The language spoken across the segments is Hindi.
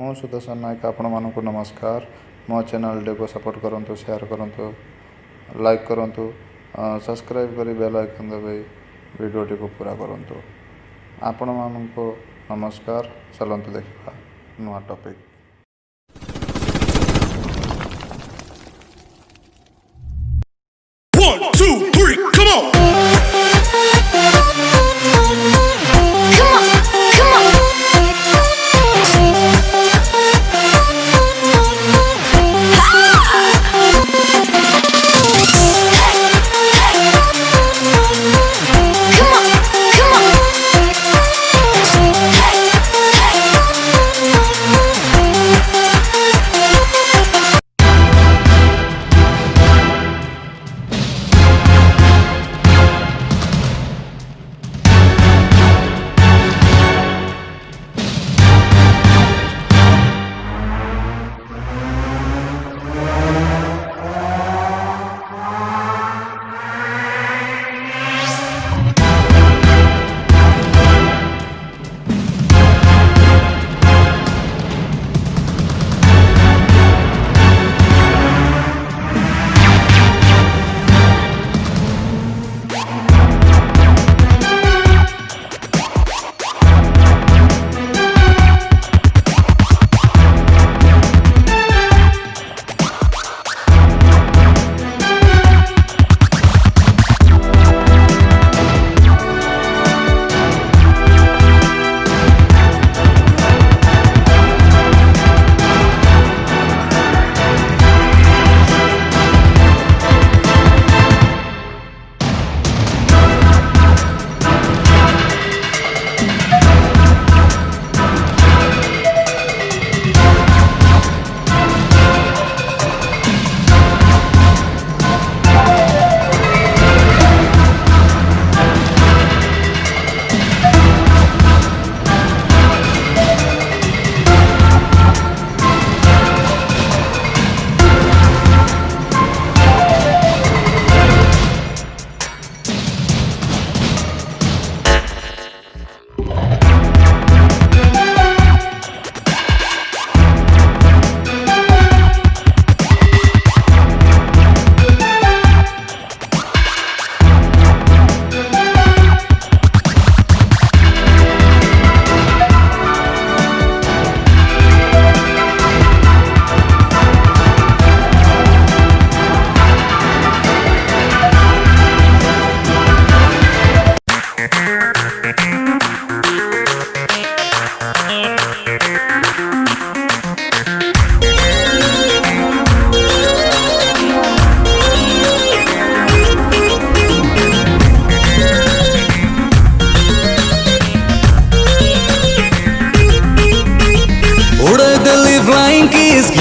मु सुदर्शन नायक आपण मानक नमस्कार। मो चैनल को सपोर्ट करंतु, शेयर करंतु, लाइक करंतु, सब्सक्राइब करी बेल आइकन दबाई वीडियो को पूरा करंतु। आपण मानक नमस्कार। चलंतु देखा नुआ topic. One, two, three, come on!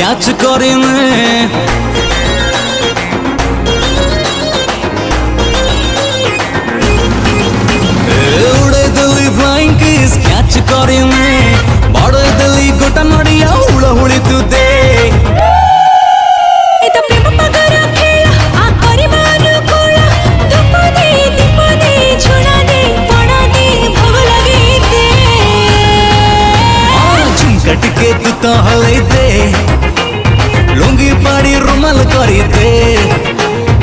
Catch करें उड़े दिल्ली फ्लाइंग किस कैच करें बड़े दिल्ली गोटा नड़िया उड़ा उड़ी तू दे झुमकटके तू तो हले दे लुंगी पाड़ी रुमाल करी दे।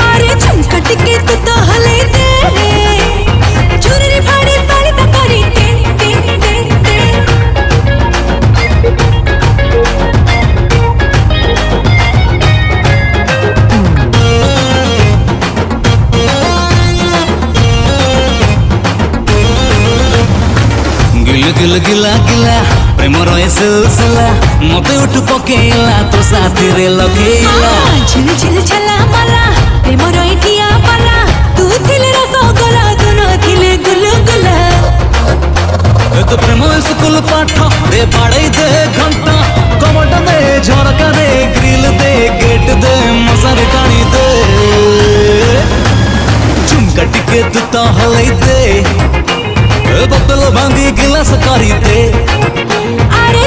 अरे झुमकटके तू तो हले दे चुनरी फाड़ी साड़ी तो करी दे दे दे दे। गिल गिल गिला गिला प्रेमर ए सिलसिला मते उठ पकेला तो साथी रे लखेला झिल झिल छला माला प्रेमर एठिया पाला तू थिले रसगोला दुनो थिले गुलगुला। ए तो प्रेम स्कूल पाठ दे बाड़े दे घंटा कमट दे झरका दे ग्रिल दे गेट दे मसारी टाणी दे झुमकटके तू तो हले दे बोतल भांगी गिलास करी दे। अरे